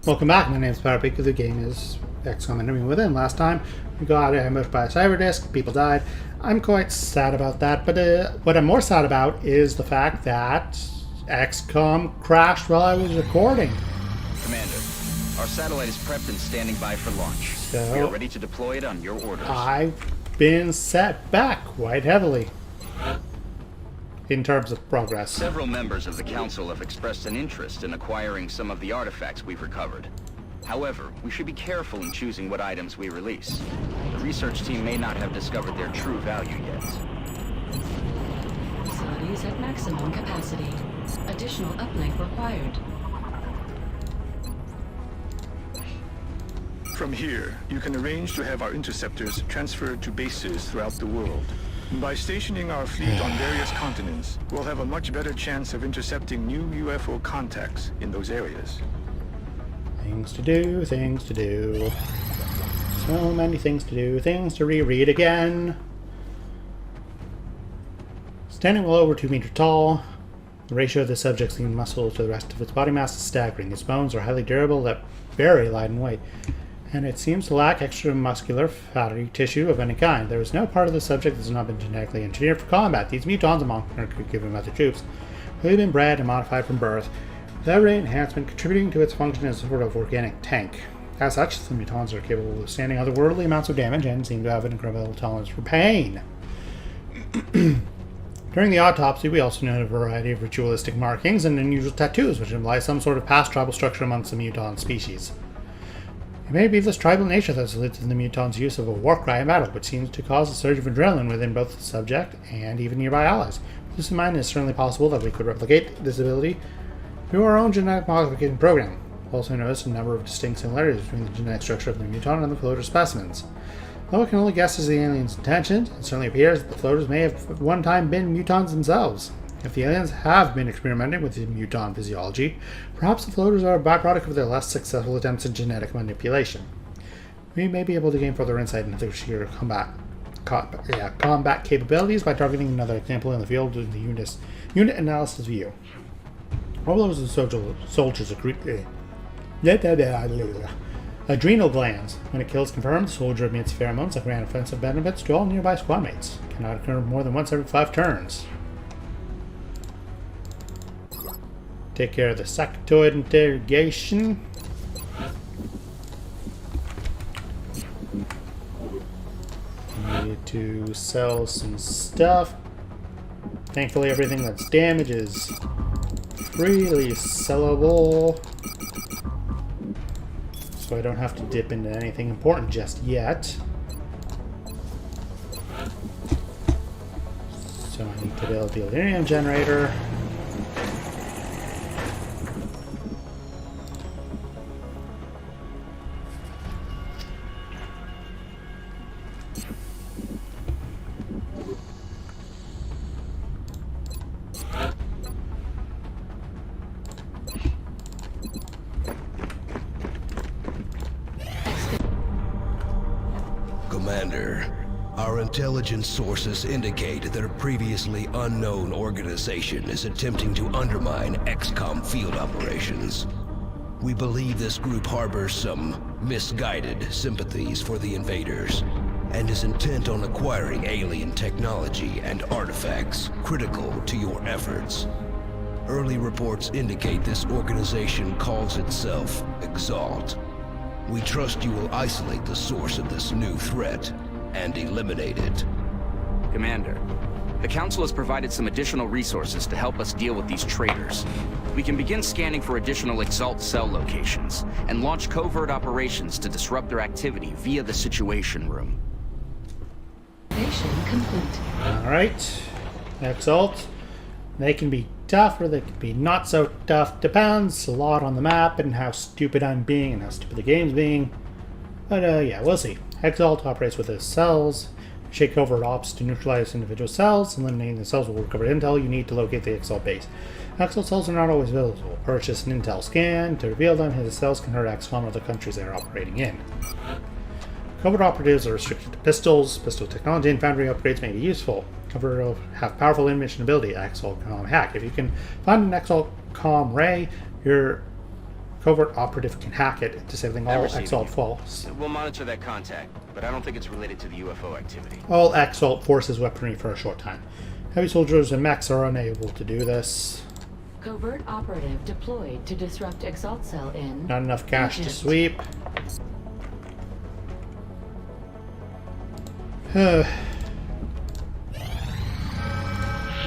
Welcome back, my name is Power Peak, the game is XCOM Enemy Within. Last time we got ambushed by a cyber disc, people died. I'm quite sad about that, but what I'm more sad about is the fact that XCOM crashed while I was recording. Commander, our satellite is prepped and standing by for launch. So, we are ready to deploy it on your orders. I've been set back quite heavily in terms of progress. Several members of the Council have expressed an interest in acquiring some of the artifacts we've recovered. However, we should be careful in choosing what items we release. The research team may not have discovered their true value yet. Facilities at maximum capacity. Additional uplink required. From here, you can arrange to have our interceptors transferred to bases throughout the world. By stationing our fleet on various continents, we'll have a much better chance of intercepting new UFO contacts in those areas. Things to do, things to do. So many things to do, things to reread again. Standing well over 2 meters tall, the ratio of the subject's lean muscle to the rest of its body mass is staggering. Its bones are highly durable, yet very light in weight, and it seems to lack extramuscular fatty tissue of any kind. There is no part of the subject that has not been genetically engineered for combat. These mutons, among given by the troops, have been bred and modified from birth, with every enhancement contributing to its function as a sort of organic tank. As such, the mutons are capable of withstanding otherworldly amounts of damage and seem to have an incredible tolerance for pain. During the autopsy, we also noted a variety of ritualistic markings and unusual tattoos, which imply some sort of past tribal structure amongst the muton species. It may be this tribal nature that has led to the mutons' use of a war cry in battle, which seems to cause a surge of adrenaline within both the subject and even nearby allies. With this in mind, it is certainly possible that we could replicate this ability through our own genetic modification program. Also noticed a number of distinct similarities between the genetic structure of the muton and the floater specimens. Though we can only guess as the aliens' intentions, it certainly appears that the floaters may have at one time been mutons themselves. If the aliens have been experimenting with the muton physiology, perhaps the floaters are a byproduct of their less successful attempts at genetic manipulation. We may be able to gain further insight into their sheer combat capabilities by targeting another example in the field of the unit analysis view. All those soldiers adrenal glands. When it kills confirmed, the soldier emits pheromones that grant offensive benefits to all nearby squad mates. Cannot occur more than once every 5 turns. Take care of the sectoid interrogation. Need to sell some stuff. Thankfully, everything that's damaged is freely sellable, so I don't have to dip into anything important just yet. So I need to build the delirium generator. Commander, our intelligence sources indicate that a previously unknown organization is attempting to undermine XCOM field operations. We believe this group harbors some misguided sympathies for the invaders and is intent on acquiring alien technology and artifacts critical to your efforts. Early reports indicate this organization calls itself EXALT. We trust you will isolate the source of this new threat and eliminate it. Commander, the Council has provided some additional resources to help us deal with these traitors. We can begin scanning for additional EXALT cell locations and launch covert operations to disrupt their activity via the Situation Room. Mission complete. Alright. EXALT. They can be tough or they can be not so tough. Depends a lot on the map and how stupid I'm being and how stupid the game's being. But yeah, we'll see. EXALT operates with its cells. Shake covert ops to neutralize individual cells. Eliminating the cells will recover intel you need to locate the EXALT base. EXALT cells are not always visible. Purchase an intel scan to reveal them. His cells can hurt XCOM or the countries they are operating in. Covert operatives are restricted to pistols. Pistol technology and foundry upgrades may be useful. Covert will have powerful emission ability, XCOM hack. If you can find an XCOM ray, your covert operative can hack it, disabling all receiving EXALT you. forces. We'll monitor that contact, but I don't think it's related to the UFO activity. All EXALT forces weaponry for a short time. Heavy soldiers and mechs are unable to do this. Covert operative deployed to disrupt EXALT cell in... Not enough cash to Egypt. sweep.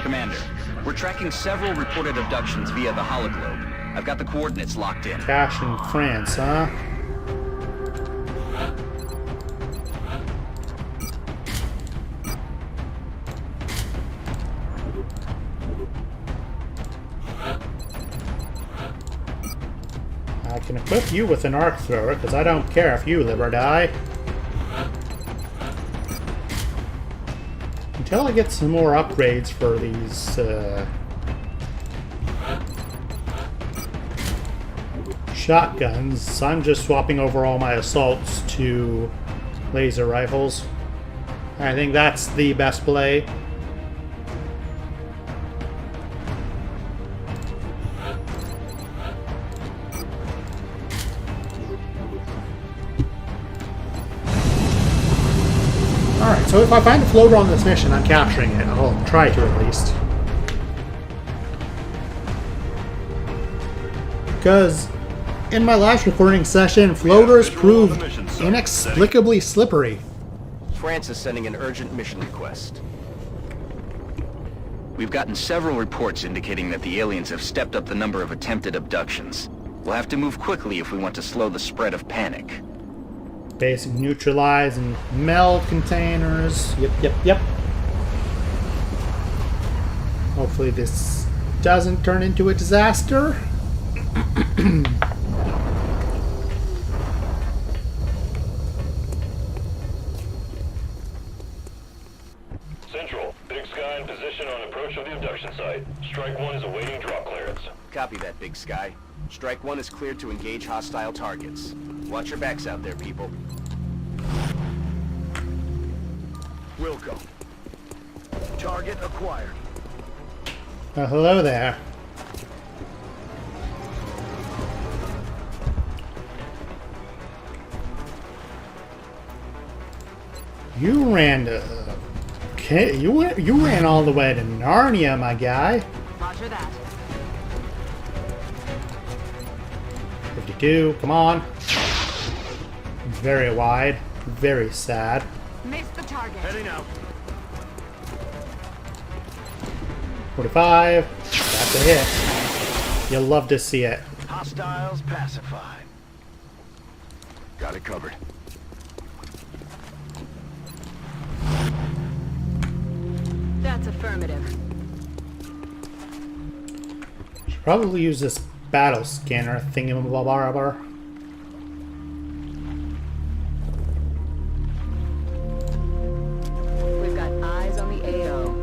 Commander, we're tracking several reported abductions via the hologlobe. I've got the coordinates locked in. Cash in France, huh? I can equip you with an arc thrower, because I don't care if you live or die. Until I get some more upgrades for these, shotguns, I'm just swapping over all my assaults to laser rifles. I think that's the best play. Alright, so if I find a floater on this mission, I'm capturing it. I'll try to, at least. Because in my last recording session, floaters proved inexplicably slippery. France is sending an urgent mission request. We've gotten several reports indicating that the aliens have stepped up the number of attempted abductions. We'll have to move quickly if we want to slow the spread of panic. Basic neutralize and meld containers. Yep. Hopefully this doesn't turn into a disaster. Central, Big Sky in position on approach of the abduction site. Strike 1 is awaiting drop clearance. Copy that, Big Sky. Strike 1 is cleared to engage hostile targets. Watch your backs out there, people. Wilco. Target acquired. Hello there. You ran to... Okay, you ran all the way to Narnia, my guy. Roger that. 52, come on. Very wide, very sad. Missed the target. Heading out. 45, that's a hit. You'll love to see it. Hostiles pacified. Got it covered. That's affirmative. Should probably use this battle scanner thingamabobber. We've got eyes on the AO.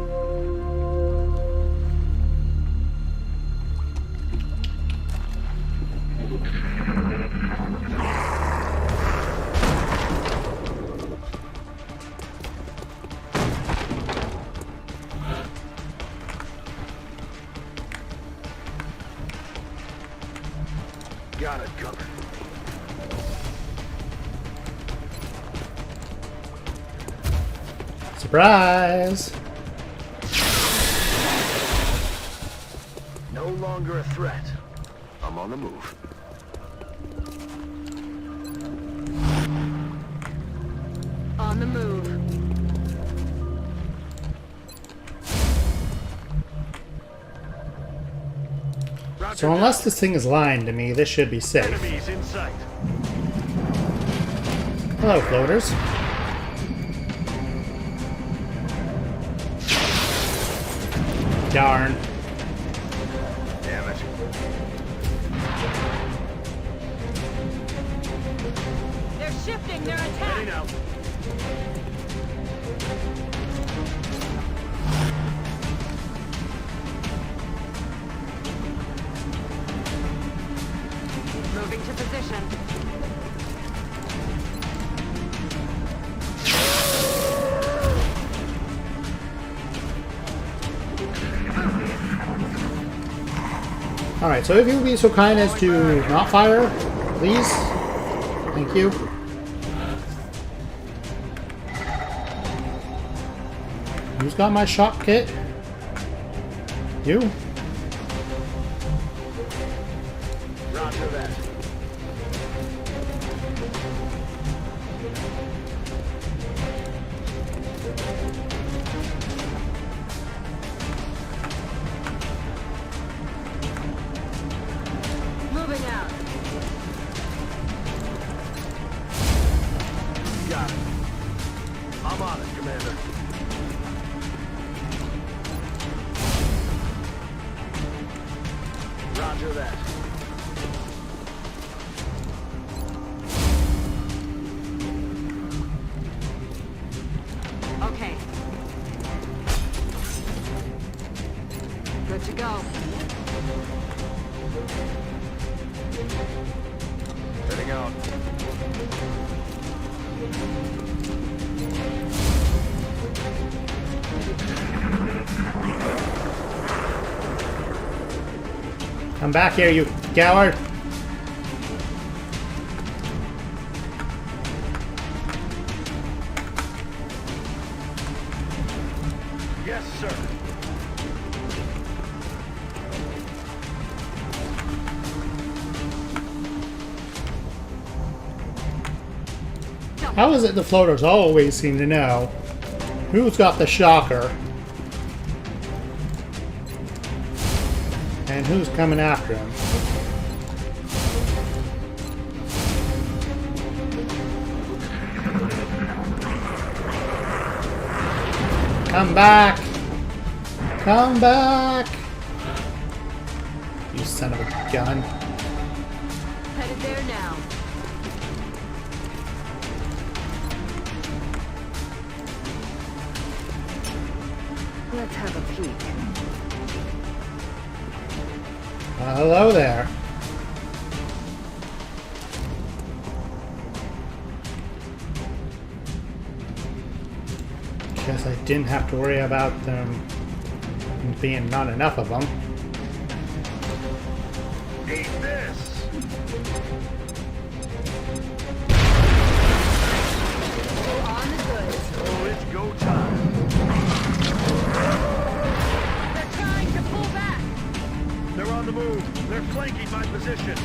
Got it covered. Surprise! No longer a threat. I'm on the move. On the move. So unless this thing is lying to me, this should be safe. Enemies in sight. Hello, floaters. Darn. Damn it. They're shifting their attack. Heading out. Moving to position. Alright, so if you would be so kind as to not fire, please. Thank you. Who's got my shock kit? You? Roger that. Moving out. Got it. I'm on it, Commander. Roger that. Okay. Good to go. Heading out. Come back here, you coward! Yes, sir. How is it the floaters always seem to know who's got the shocker and who's coming after him? Come back! Come back! You son of a gun. Headed there now. Let's have a peek. Hello there. Guess I didn't have to worry about them being not enough of them. Eat this. On the goods. Oh, it's go time. They're trying to pull back. They're on the move. They're flanking my position.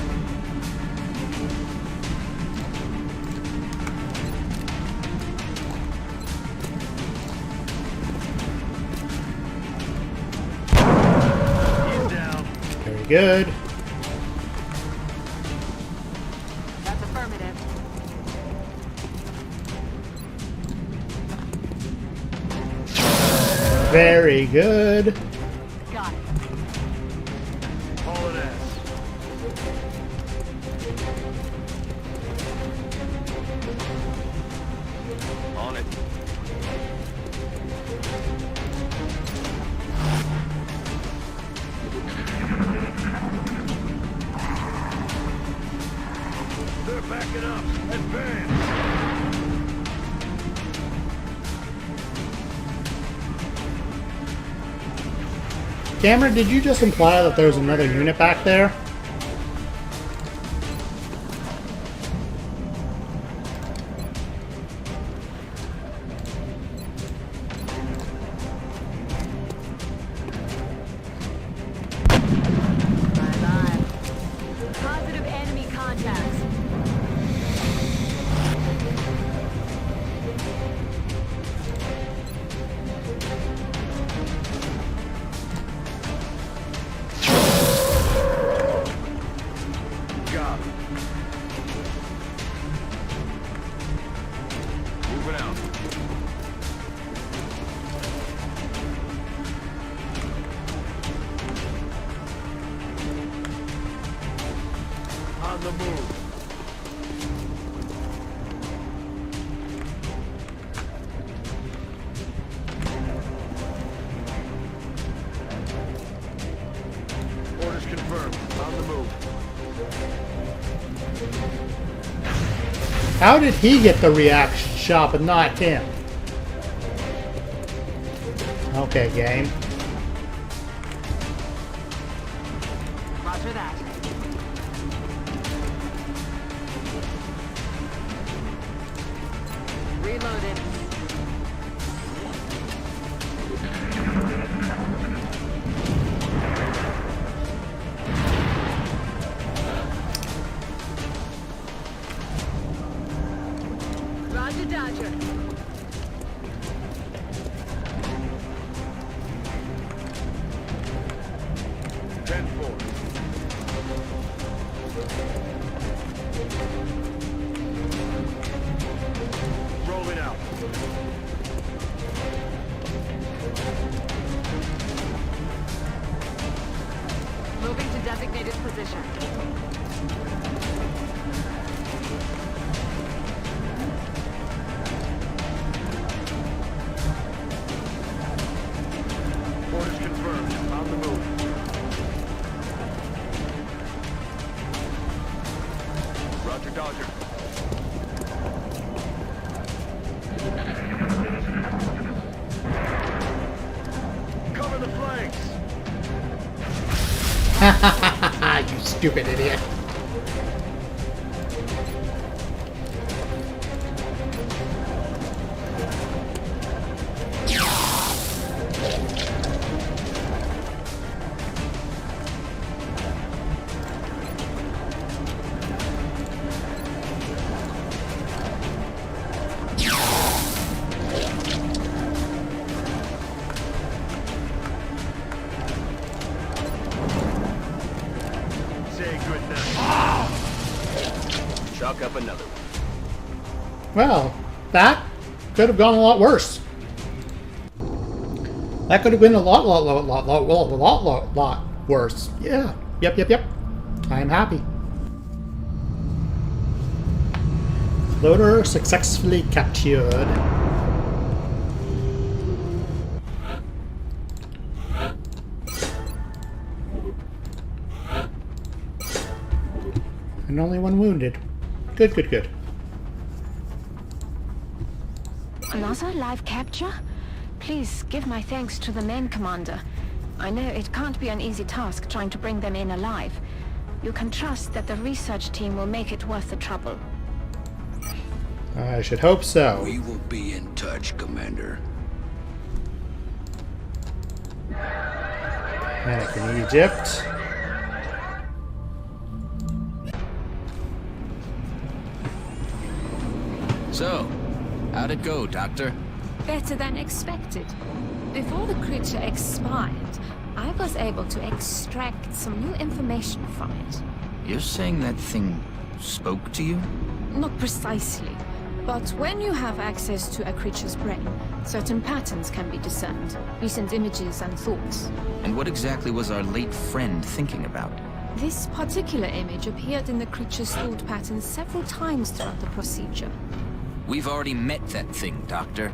He's down. Very good. That's affirmative. Very good. Got it. Hauling ass. On it. They're backing up. Advance. Cameron, did you just imply that there's another unit back there? Bye-bye. Positive enemy contacts. Got it. Moving out. On the move. Orders confirmed. On the move. How did he get the reaction shot but not him? Okay, game. Roger that. loaded. Roger, Dodger. 10-4. Rolling out. Moving to designated position. Orders confirmed. On the move. Roger, Dodger. Cover the flanks. You stupid idiot. Say good night. Chalk up another one. Well, that could have gone a lot worse. That could have been a lot worse. Yeah. Yep. I am happy. Loader successfully captured. And only one wounded. Good. Another live capture? Please give my thanks to the main commander. I know it can't be an easy task trying to bring them in alive. You can trust that the research team will make it worth the trouble. I should hope so. We will be in touch, Commander. Panic in Egypt. So, how'd it go, Doctor? Better than expected. Before the creature expired, I was able to extract some new information from it. You're saying that thing spoke to you? Not precisely, but when you have access to a creature's brain, certain patterns can be discerned, recent images and thoughts. And what exactly was our late friend thinking about? This particular image appeared in the creature's thought patterns several times throughout the procedure. We've already met that thing, Doctor.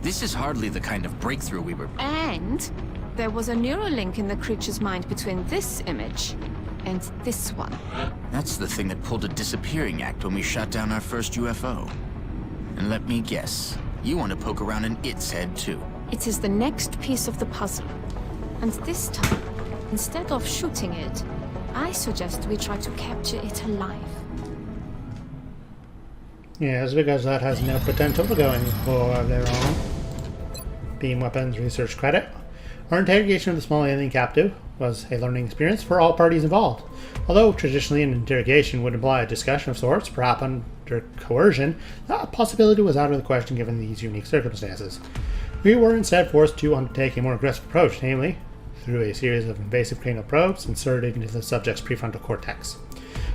This is hardly the kind of breakthrough we were... And there was a neural link in the creature's mind between this image and this one. That's the thing that pulled a disappearing act when we shot down our first UFO. And let me guess, you want to poke around in its head too. It is the next piece of the puzzle. And this time, instead of shooting it, I suggest we try to capture it alive. Yes, because that has no potential for going for their own beam weapons research credit. Our interrogation of the small alien captive was a learning experience for all parties involved. Although traditionally an interrogation would imply a discussion of sorts, perhaps under coercion, that possibility was out of the question given these unique circumstances. We were instead forced to undertake a more aggressive approach, namely through a series of invasive cranial probes inserted into the subject's prefrontal cortex.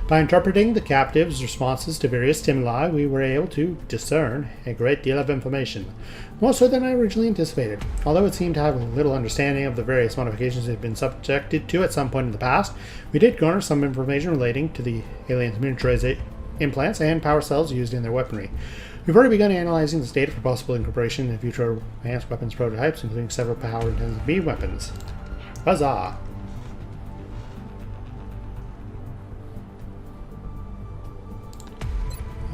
By interpreting the captive's responses to various stimuli, we were able to discern a great deal of information, more so than I originally anticipated. Although it seemed to have little understanding of the various modifications it had been subjected to at some point in the past, we did garner some information relating to the alien's miniaturized implants and power cells used in their weaponry. We've already begun analyzing the data for possible incorporation in future enhanced weapons prototypes, including several power-intensive beam weapons. Huzzah!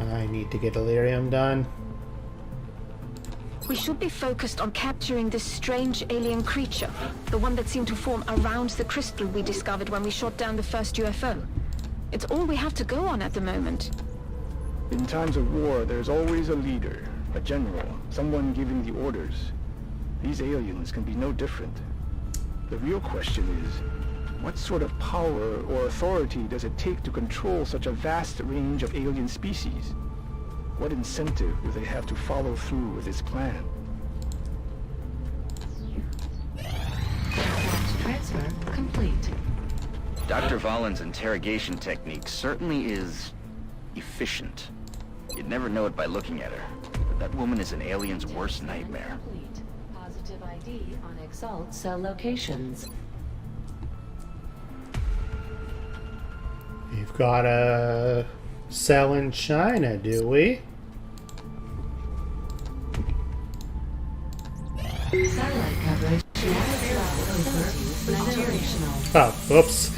I need to get Delirium done. We should be focused on capturing this strange alien creature, the one that seemed to form around the crystal we discovered when we shot down the first UFO. It's all we have to go on at the moment. In times of war, there's always a leader. A general, someone giving the orders. These aliens can be no different. The real question is, what sort of power or authority does it take to control such a vast range of alien species? What incentive do they have to follow through with this plan? Aircraft transfer complete. Dr. Valen's interrogation technique certainly is efficient. You'd never know it by looking at her, but that woman is an alien's worst nightmare. Complete. Positive ID on EXALT cell locations. We've got a cell in China, do we? Satellite coverage. Oh, oops.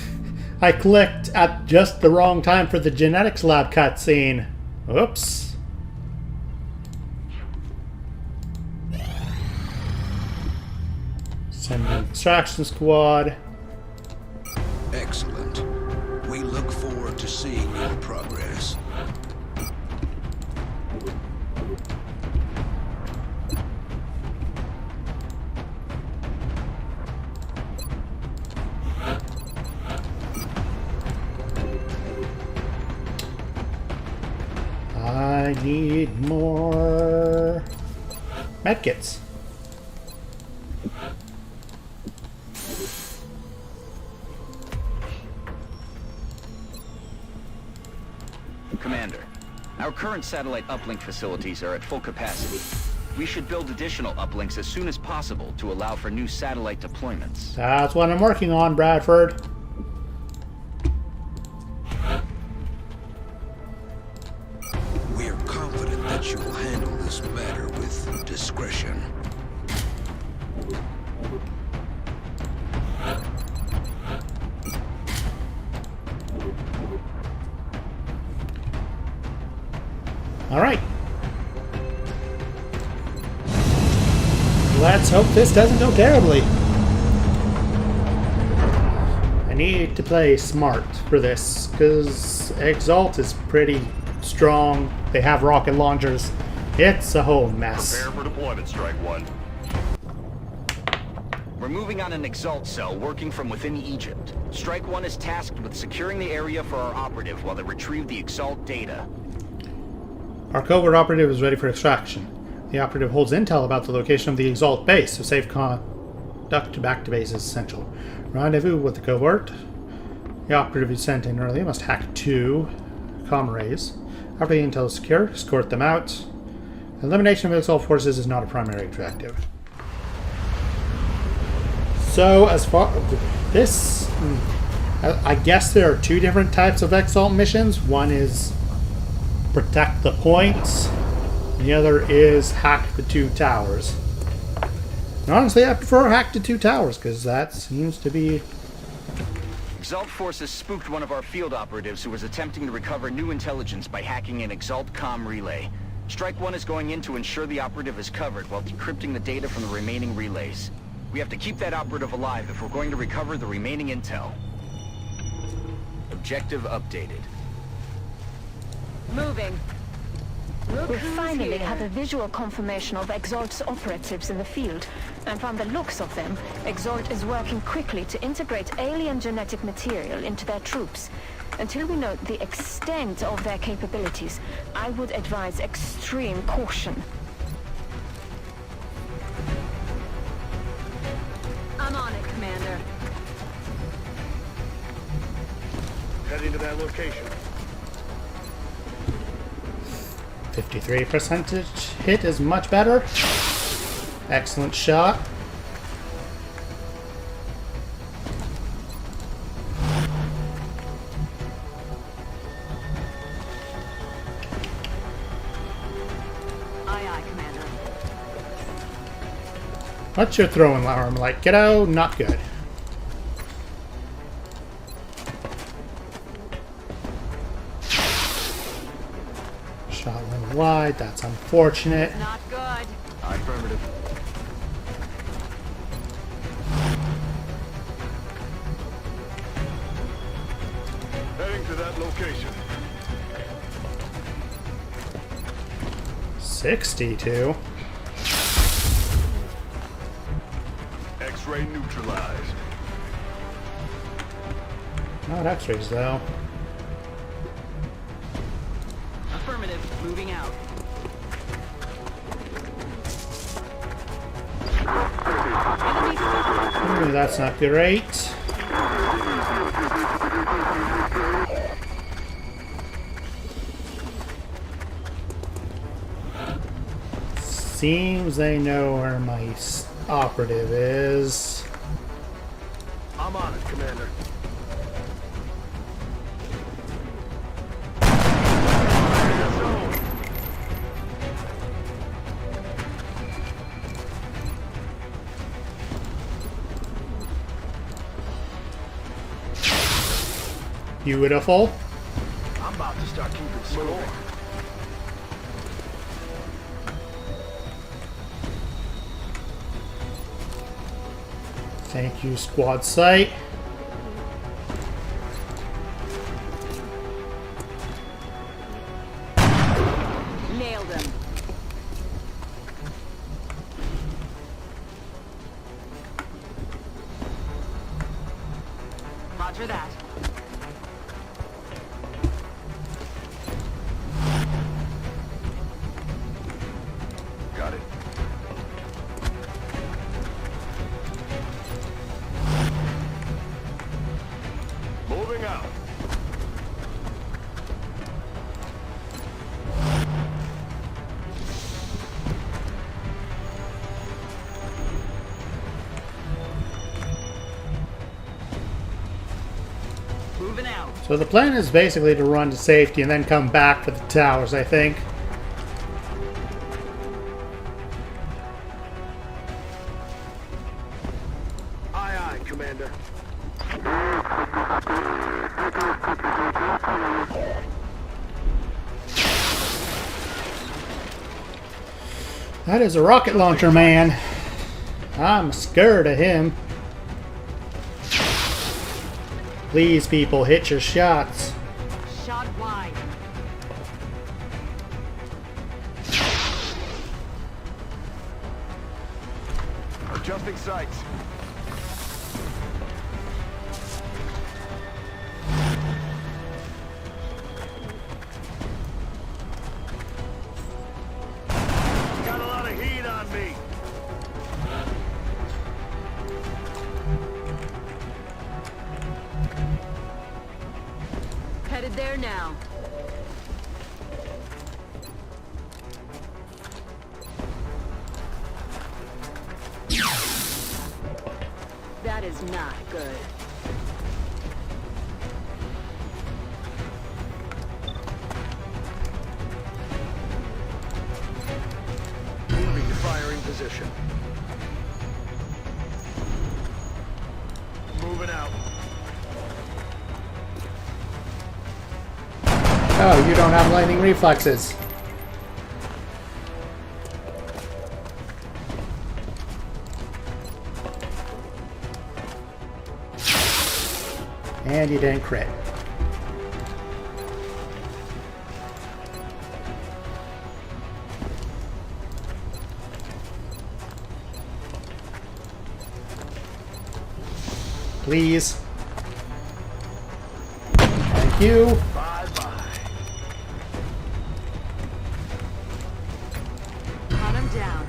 I clicked at just the wrong time for the genetics lab cutscene. Oops. Send an extraction squad. Excellent. We look forward to seeing your progress. I need more medkits. Commander, our current satellite uplink facilities are at full capacity. We should build additional uplinks as soon as possible to allow for new satellite deployments. That's what I'm working on, Bradford. We are confident that you will handle this matter with discretion. All right. Let's hope this doesn't go terribly. I need to play smart for this, because EXALT is pretty strong. They have rocket launchers. It's a whole mess. Prepare for deployment, Strike One. We're moving on an EXALT cell working from within Egypt. Strike One is tasked with securing the area for our operative while they retrieve the EXALT data. Our covert operative is ready for extraction. The operative holds intel about the location of the EXALT base, so safe conduct back to base is essential. Rendezvous with the covert. The operative you sent in earlier must hack 2 comm arrays. After the intel is secure, escort them out. Elimination of EXALT forces is not a primary objective. So, as far this, I guess there are 2 different types of EXALT missions. One is protect the points. The other is hack the 2 towers. And honestly, I prefer hack the 2 towers because that seems to be. EXALT forces spooked one of our field operatives who was attempting to recover new intelligence by hacking an EXALT comm relay. Strike One is going in to ensure the operative is covered while decrypting the data from the remaining relays. We have to keep that operative alive if we're going to recover the remaining intel. Objective updated. Moving. Look We who's finally here. have a visual confirmation of EXALT's operatives in the field, and from the looks of them, EXALT is working quickly to integrate alien genetic material into their troops. Until we know the extent of their capabilities, I would advise extreme caution. I'm on it, Commander. Heading to that location. 53% hit is much better. Excellent shot. Aye, aye, Commander. What's your throwing arm like, kiddo? Not good. Shot went wide. That's unfortunate. Not good. Affirmative. Heading to that location. 62. X-ray neutralized. Not X-rays though. Affirmative. Moving out. Ooh, that's not great. Seems they know where my operative is. I'm on it, Commander. Beautiful. I'm about to start keeping score. Thank you, squad site. Nailed him. Roger that. Got it. Moving out. Moving out. So the plan is basically to run to safety and then come back for the towers, I think. Aye, aye, Commander. That is a rocket launcher, man. I'm scared of him. Please, people, hit your shots. Shot wide. Adjusting sights. Got a lot of heat on me. Headed there now. That is not good. Moving to firing position. Moving out. Oh, you don't have lightning reflexes. And you didn't crit. Please. Thank you. Bye-bye. Hunt him down.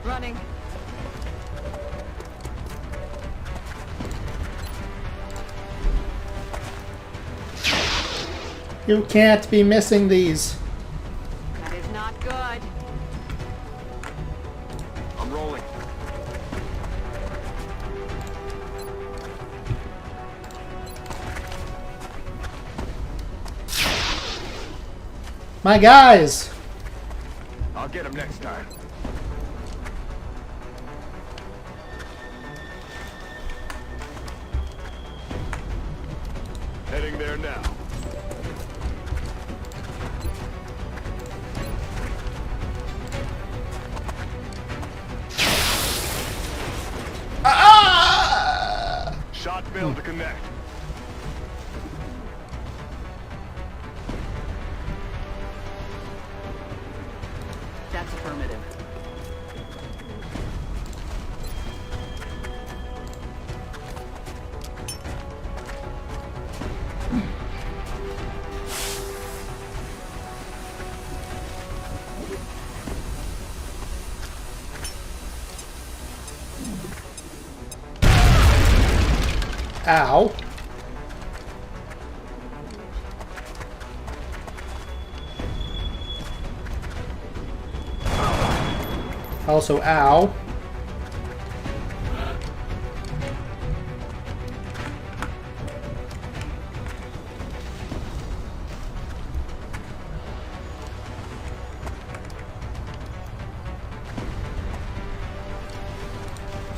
Running. You can't be missing these. That is not good. I'm rolling. My guys! I'll get him next time. Heading there now. failed to connect. That's affirmative. Ow. Also, ow.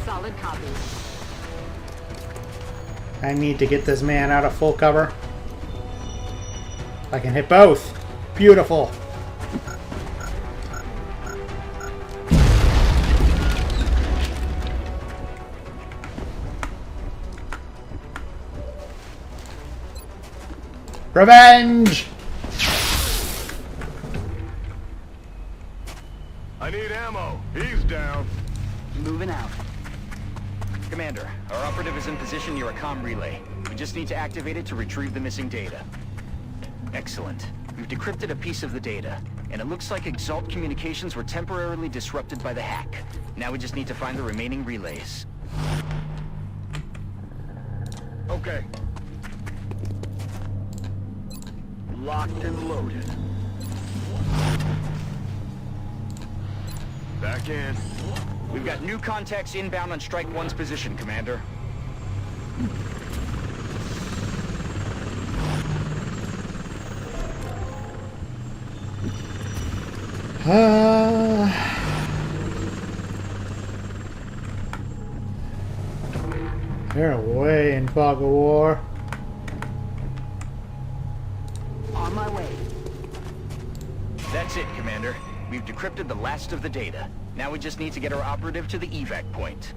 Solid copy. I need to get this man out of full cover. I can hit both. Beautiful. Revenge! I need ammo. He's down. Moving out. Commander, our operative is in position near a comm relay. We just need to activate it to retrieve the missing data. Excellent. We've decrypted a piece of the data, and it looks like EXALT communications were temporarily disrupted by the hack. Now we just need to find the remaining relays. Okay. Locked and loaded. Back in. We've got new contacts inbound on Strike 1's position, Commander. They're way in fog of war. On my way. That's it, Commander. We've decrypted the last of the data. Now we just need to get our operative to the evac point.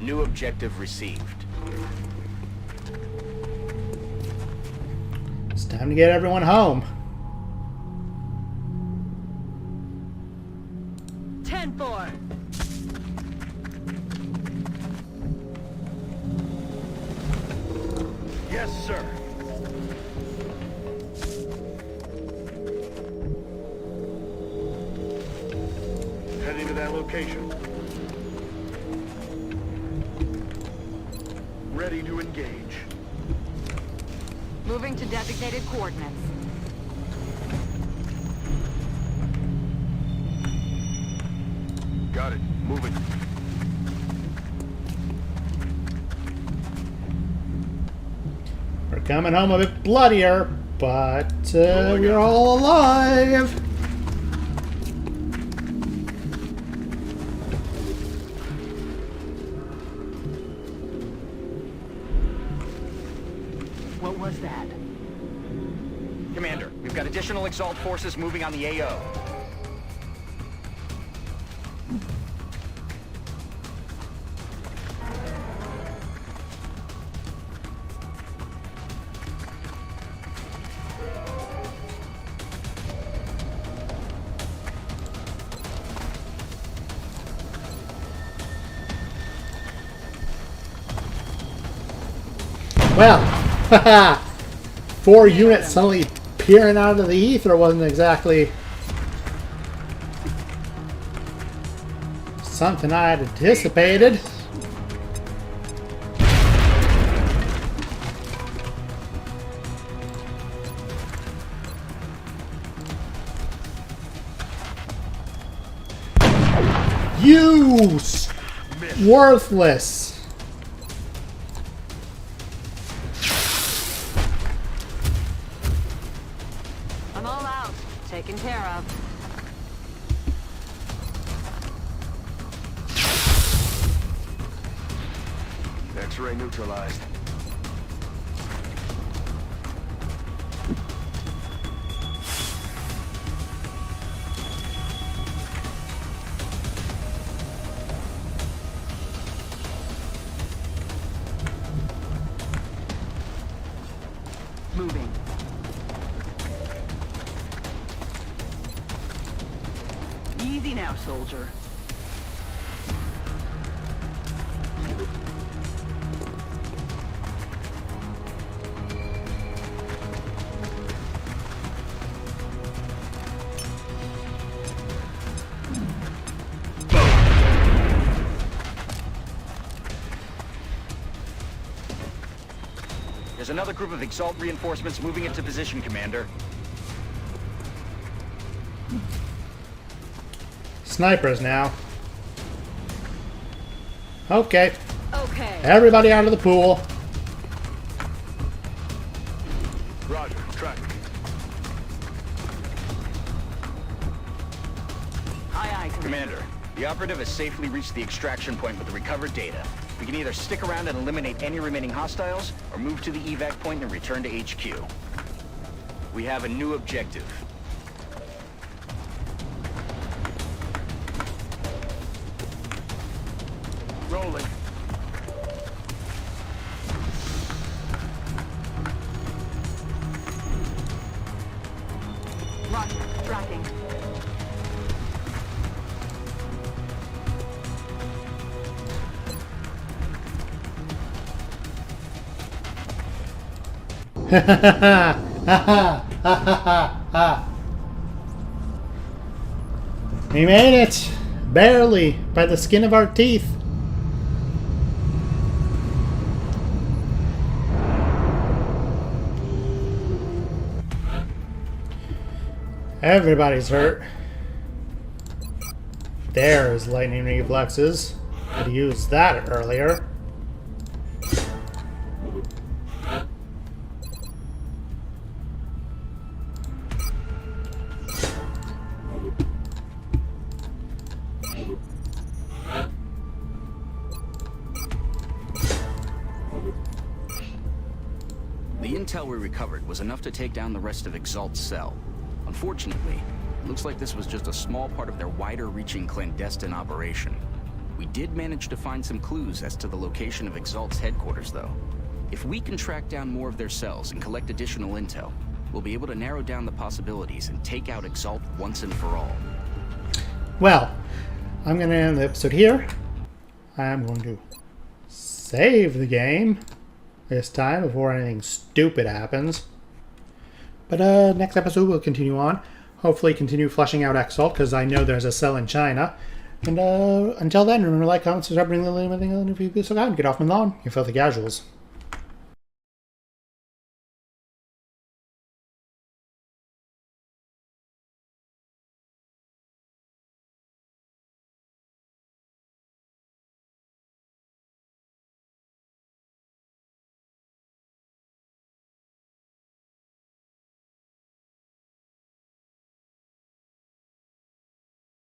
New objective received. It's time to get everyone home. 10-4. Yes, sir. Heading to that location. Ready to engage. Moving to designated coordinates. Got it. Moving. We're coming home a bit bloodier, but we're all alive. What was that? Commander, we've got additional EXALT forces moving on the AO. Well, haha, 4 units suddenly peering out of the ether wasn't exactly something I had anticipated. Use! Worthless! I'm all out. Taken care of. X-ray neutralized. enough, soldier. There's another group of EXALT reinforcements moving into position, Commander. Snipers now. Okay. Okay. Everybody out of the pool. Roger, track. Aye, aye, Commander, the operative has safely reached the extraction point with the recovered data. We can either stick around and eliminate any remaining hostiles, or move to the evac point and return to HQ. We have a new objective. Rolling. Roger, tracking. We made it! Barely! By the skin of our teeth! Everybody's hurt. There's lightning reflexes. Could have used that earlier. The intel we recovered was enough to take down the rest of EXALT's cell. Unfortunately, it looks like this was just a small part of their wider-reaching clandestine operation. We did manage to find some clues as to the location of EXALT's headquarters, though. If we can track down more of their cells and collect additional intel, we'll be able to narrow down the possibilities and take out EXALT once and for all. Well, I'm going to end the episode here. I'm going to save the game this time before anything stupid happens. But next episode we'll continue on. Hopefully continue fleshing out EXALT, because I know there's a cell in China. And until then, remember to like, comment, subscribe, bring the link, everything. If you so kind, get off my lawn, you filthy casuals.